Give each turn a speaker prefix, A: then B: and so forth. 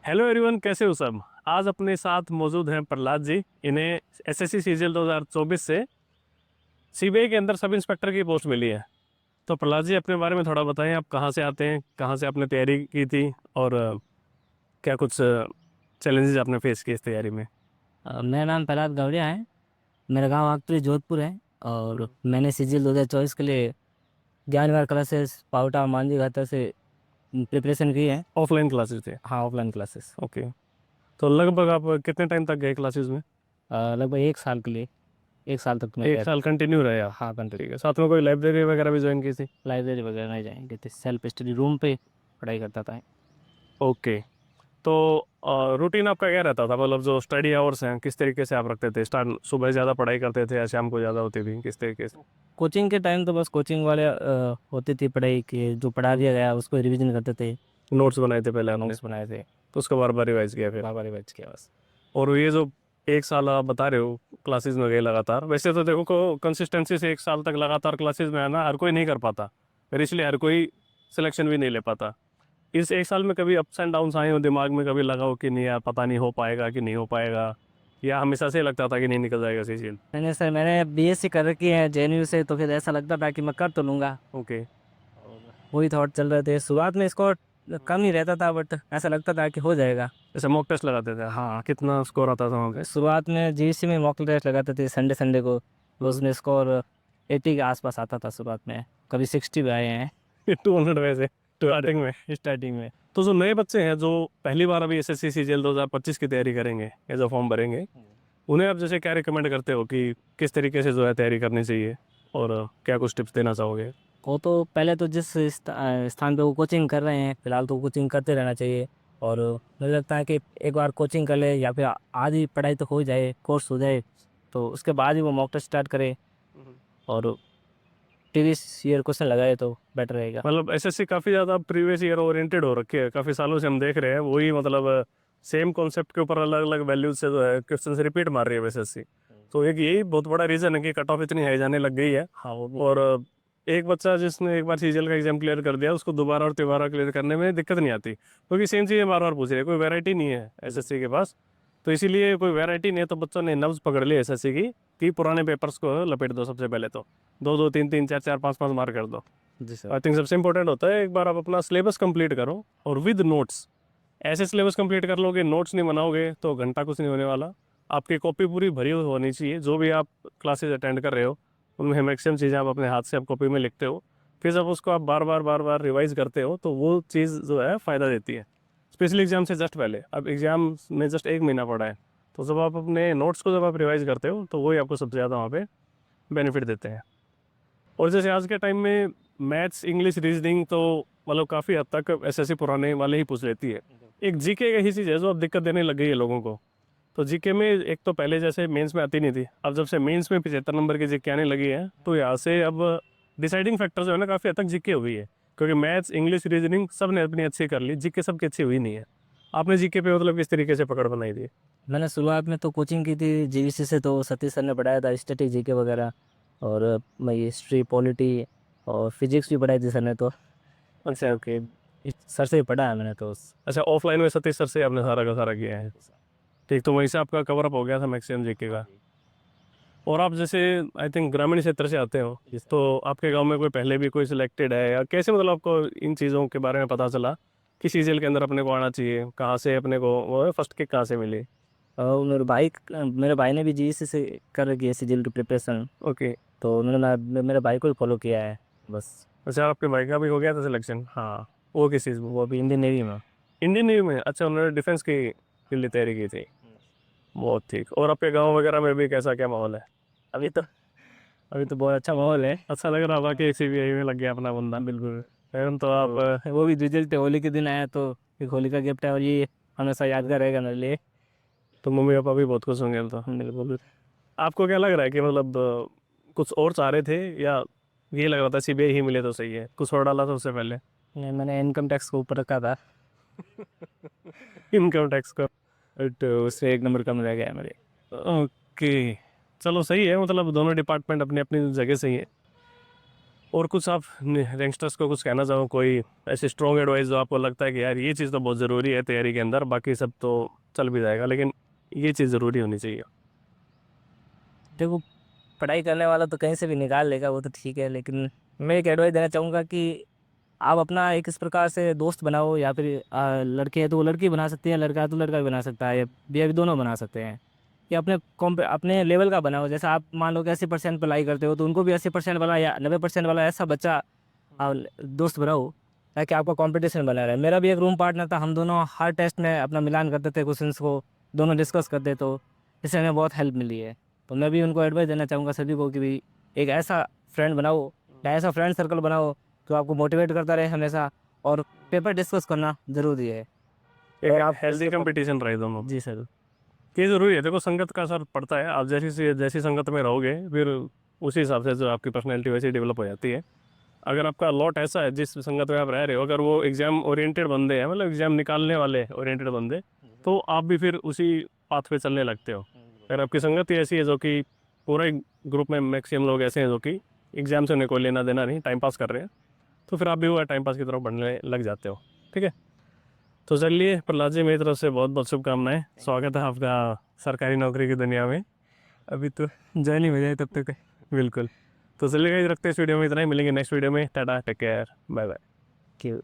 A: Hello everyone, कैसे हो सब। आज अपने साथ मौजूद हैं प्रहलाद जी। इन्हें एसएससी सीजीएल 2024 से सीबीआई के अंदर सब इंस्पेक्टर की पोस्ट मिली है। तो प्रहलाद जी, अपने बारे में थोड़ा बताएं, आप कहाँ से आते हैं, कहाँ से आपने तैयारी की थी और क्या कुछ चैलेंजेस आपने फेस किए इस तैयारी में।
B: मेरा नाम प्रहलाद गौड़िया है। मेरा गांव आगतुरी जोधपुर है। और मैंने सीजीएल 2024 के लिए ज्ञानवार क्लासेस पाउटा मांझी घाटा से प्रिपरेशन की है।
A: ऑफलाइन क्लासेस थे।
B: हाँ, ऑफलाइन क्लासेस।
A: ओके। तो लगभग आप कितने टाइम तक गए क्लासेस में।
B: लगभग 1 साल के लिए, 1 साल तक मैं
A: एक साल कंटिन्यू रहे आप।
B: हाँ,
A: ठीक
B: कंटिन्यू।
A: है, साथ में कोई लाइब्रेरी वगैरह भी ज्वाइन की थी।
B: लाइब्रेरी वगैरह नहीं जाएंगे थे, सेल्फ स्टडी रूम पे पढ़ाई करता था।
A: ओके। तो रूटीन आपका क्या रहता था, मतलब जो स्टडी आवर्स हैं किस तरीके से आप रखते थे। स्टार्ट सुबह ज़्यादा पढ़ाई करते थे या शाम को ज़्यादा होती थी, किस तरीके से।
B: कोचिंग के टाइम तो बस कोचिंग वाले होती थी पढ़ाई की, जो पढ़ा दिया गया उसको रिवीजन करते थे।
A: नोट्स बनाए थे पहले आपने,
B: नोट्स बनाए थे।
A: तो उसको बार बार रिवाइज किया फिर।
B: बाबा रिवाइज किया बस।
A: और ये जो एक साल आप बता रहे हो क्लासेस में गए लगातार, वैसे तो देखो को कंसिस्टेंसी से एक साल तक लगातार क्लासेस में आना हर कोई नहीं कर पाता, फिर इसलिए हर कोई सिलेक्शन भी नहीं ले पाता। इस एक साल में कभी अप्स एंड डाउन्स आए हो दिमाग में, कभी लगा हो कि नहीं यार पता नहीं हो पाएगा कि नहीं हो पाएगा, या हमेशा से लगता था कि नहीं निकल जाएगा सीजीएल।
B: मैंने सर मैंने बीएससी कर रखी है जेएनयू से, तो फिर ऐसा लगता था कि मैं कर तो लूंगा।
A: ओके।
B: और वही थॉट चल रहे थे। शुरुआत में स्कोर कम ही रहता था, बट ऐसा लगता था कि हो जाएगा।
A: जैसे मॉक टेस्ट लगाते थे, हाँ, कितना स्कोर आता था वहाँ पे।
B: शुरुआत में जीएससी में मॉक टेस्ट लगाते थे संडे संडे को, तो उसमें स्कोर 80 के आसपास आता था शुरुआत में। कभी 60 भी आए हैं
A: 200 वैसे स्टार्टिंग में।
B: स्टार्टिंग में।
A: तो जो नए बच्चे हैं जो पहली बार अभी एसएससी सीजीएल 2025 की तैयारी करेंगे या जो फॉर्म भरेंगे, उन्हें आप जैसे क्या रिकमेंड करते हो कि किस तरीके से जो है तैयारी करनी चाहिए, और क्या कुछ टिप्स देना चाहोगे।
B: वो तो पहले तो जिस स्थान पे वो कोचिंग कर रहे हैं फिलहाल, तो कोचिंग करते रहना चाहिए। और मुझे लगता है कि एक बार कोचिंग कर ले या फिर आधी पढ़ाई तो हो जाए, कोर्स हो जाए, तो उसके बाद ही वो मॉक टेस्ट स्टार्ट करे। और प्रीवियस ईयर क्वेश्चन लगाए तो बेटर रहेगा।
A: मतलब एसएससी काफ़ी ज़्यादा प्रीवियस ईयर ओरिएंटेड हो रखी है, काफ़ी सालों से हम देख रहे हैं वही, मतलब सेम कॉन्सेप्ट के ऊपर अलग अलग वैल्यूज से जो है क्वेश्चन से रिपीट मार रही है एसएससी। तो एक यही बहुत बड़ा रीज़न है कि कट ऑफ इतनी हाई जाने लग गई है।
B: हाँ, वो भी।
A: और एक बच्चा जिसने एक बार सीजीएल का एग्जाम क्लियर कर दिया, उसको दोबारा और तिबारा क्लियर करने में दिक्कत नहीं आती, क्योंकि सेम चीज़ें बार बार पूछ रही है, कोई वैरायटी नहीं है एसएससी के पास। तो इसीलिए कोई वैरायटी नहीं है, तो बच्चों ने नब्ज पकड़ ली एसएससी की कि पुराने पेपर्स को लपेट दो सबसे पहले, तो दो दो तीन तीन चार चार पाँच पाँच मार्क कर दो।
B: जी सर।
A: आई थिंक सबसे इंपॉर्टेंट होता है एक बार आप अपना सिलेबस कंप्लीट करो और विद नोट्स। ऐसे सिलेबस कंप्लीट कर लोगे, नोट्स नहीं बनाओगे तो घंटा कुछ नहीं होने वाला। आपकी कॉपी पूरी भरी हुई होनी चाहिए, जो भी आप क्लासेस अटेंड कर रहे हो उनमें मैक्सिमम चीज़ें आप अपने हाथ से आप कॉपी में लिखते हो। फिर जब उसको आप बार बार रिवाइज करते हो तो वो चीज़ जो है फ़ायदा देती है। स्पेशली एग्जाम से जस्ट पहले, अब एग्जाम में जस्ट एक महीना पड़ा है, तो जब आप अपने नोट्स को जब आप रिवाइज करते हो तो वही आपको सबसे ज़्यादा वहाँ पे बेनिफिट देते हैं। और जैसे आज के टाइम में मैथ्स इंग्लिश रीजनिंग तो मतलब काफ़ी हद तक एसएससी पुराने वाले ही पूछ लेती है। एक जीके का ही चीज़ है जो अब दिक्कत देने लग गई है लोगों को। तो जीके में एक तो पहले जैसे मेंस में आती नहीं थी, अब जब से मेंस में 75 नंबर की जीके आने लगी है, तो यहाँ से अब डिसाइडिंग फैक्टर जो है ना काफ़ी हद तक जीके हुई है, क्योंकि मैथ्स इंग्लिश रीजनिंग सब ने अपनी अच्छी कर ली, जीके सबकी अच्छी हुई नहीं है। आपने जीके पे मतलब किस तरीके से पकड़ बनाई थी।
B: मैंने शुरुआत में तो कोचिंग की थी जीवीसी से, तो सतीश सर ने पढ़ाया था स्टैटिक जीके वगैरह। और मैं हिस्ट्री पॉलिटी और फिजिक्स भी पढ़ाई थी सर ने तो।
A: अच्छा, ओके।
B: सर से ही पढ़ा है मैंने तो
A: अच्छा, ऑफलाइन में सतीश सर से आपने सारा का सारा किया है। ठीक, तो वहीं से आपका कवर अप हो गया था मैक्सिमम जीके
B: हाँ
A: का।
B: जी।
A: और आप जैसे आई थिंक ग्रामीण क्षेत्र से आते हो,
B: जी सर।
A: तो आपके गांव में कोई पहले भी कोई सिलेक्टेड है, या कैसे मतलब आपको इन चीज़ों के बारे में पता चला कि सीजीएल के अंदर अपने को आना चाहिए, कहाँ से अपने को वो फर्स्ट किक कहाँ से मिली।
B: और मेरे भाई ने भी जीवीसी से कर रखी है सिजिल की प्रिपरेशन।
A: ओके।
B: तो मेरे भाई को ही फॉलो किया है बस।
A: अच्छा, आपके भाई का भी हो गया था सिलेक्शन।
B: हाँ,
A: वो किस चीज़ में।
B: वो अभी इंडियन नेवी में।
A: इंडियन नेवी में। अच्छा, उन्होंने डिफेंस की के लिए तैयारी की थी। बहुत ठीक। और आपके गाँव वगैरह में भी कैसा क्या माहौल है।
B: अभी तो अभी तो बहुत अच्छा माहौल है।
A: अच्छा लग रहा होगा कि सीबीआई में लग गया अपना बंदा।
B: बिल्कुल।
A: एवं तो आप
B: तो वो भी रिजल्ट होली के दिन आया, तो एक होली का गिफ्ट है, और ये हमेशा यादगार रहेगा मेरे लिए।
A: तो मम्मी पापा भी बहुत खुश होंगे तो।
B: बिल्कुल।
A: आपको क्या लग रहा है कि मतलब कुछ और चाह रहे थे, या ये लग रहा था सीबीआई ही मिले तो सही है, कुछ और डाला था उससे पहले।
B: नहीं, मैंने इनकम टैक्स को ऊपर रखा था,
A: इनकम टैक्स का।
B: बट उससे 1 नंबर कम रह गया मेरे।
A: ओके। चलो सही है, मतलब दोनों डिपार्टमेंट अपनी अपनी जगह सही है। और कुछ आप यंगस्टर्स को कुछ कहना चाहो, कोई ऐसी स्ट्रॉन्ग एडवाइस जो आपको लगता है कि यार ये चीज़ तो बहुत ज़रूरी है तैयारी के अंदर, बाकी सब तो चल भी जाएगा लेकिन ये चीज़ ज़रूरी होनी चाहिए।
B: देखो, पढ़ाई करने वाला तो कहीं से भी निकाल लेगा, वो तो ठीक है, लेकिन मैं एक एडवाइस देना चाहूँगा कि आप अपना एक इस प्रकार से दोस्त बनाओ, या फिर लड़के हैं तो वो लड़की बना सकती है, लड़का है तो लड़का भी बना सकता है, या भी दोनों बना सकते हैं। या अपने लेवल का बनाओ। जैसे आप मान लो कि 80% पढ़ाई करते हो, तो उनको भी 80% वाला या 90% वाला ऐसा बच्चा दोस्त बनाओ, ताकि आपका कंपटीशन बना रहे। मेरा भी एक रूम पार्टनर था, हम दोनों हर टेस्ट में अपना मिलान करते थे, क्वेश्चंस को दोनों डिस्कस करते, तो इससे हमें बहुत हेल्प मिली है। तो मैं भी उनको एडवाइस देना चाहूँगा सभी को कि भी एक ऐसा फ्रेंड बनाओ, या ऐसा फ्रेंड सर्कल बनाओ जो आपको मोटिवेट करता रहे हमेशा, और पेपर डिस्कस करना ज़रूरी है।
A: एक
B: और आप
A: हेल्दी कंपटीशन रहे दोनों।
B: जी सर।
A: ये ज़रूरी है, देखो संगत का असर पड़ता है, आप जैसी संगत में रहोगे फिर उसी हिसाब से जो आपकी पर्सनैलिटी वैसे डेवलप हो जाती है। अगर आपका लॉट ऐसा है जिस संगत में आप रह रहे हो, अगर वो एग्जाम ओरिएंटेड बंदे हैं, मतलब एग्जाम निकालने वाले ओरिएंटेड बंदे, तो आप भी फिर उसी पाथ पे चलने लगते हो। अगर आपकी संगत ही ऐसी है जो कि पूरा ग्रुप में मैक्सिमम लोग ऐसे हैं जो कि एग्जाम से उन्हें कोई लेना देना नहीं, टाइम पास कर रहे हैं, तो फिर आप भी वो टाइम पास की तरफ बढ़ने लग जाते हो। ठीक है, तो चलिए प्रहलाद जी, मेरी तरफ से बहुत बहुत शुभकामनाएं, स्वागत है आपका सरकारी नौकरी की दुनिया में। अभी तो ज्वाइन ही हो जाए तब तक। बिल्कुल। तो चलिए guys, रखते हैं इस वीडियो में इतना ही, मिलेंगे नेक्स्ट वीडियो में। Tata, take care, bye bye.
B: कि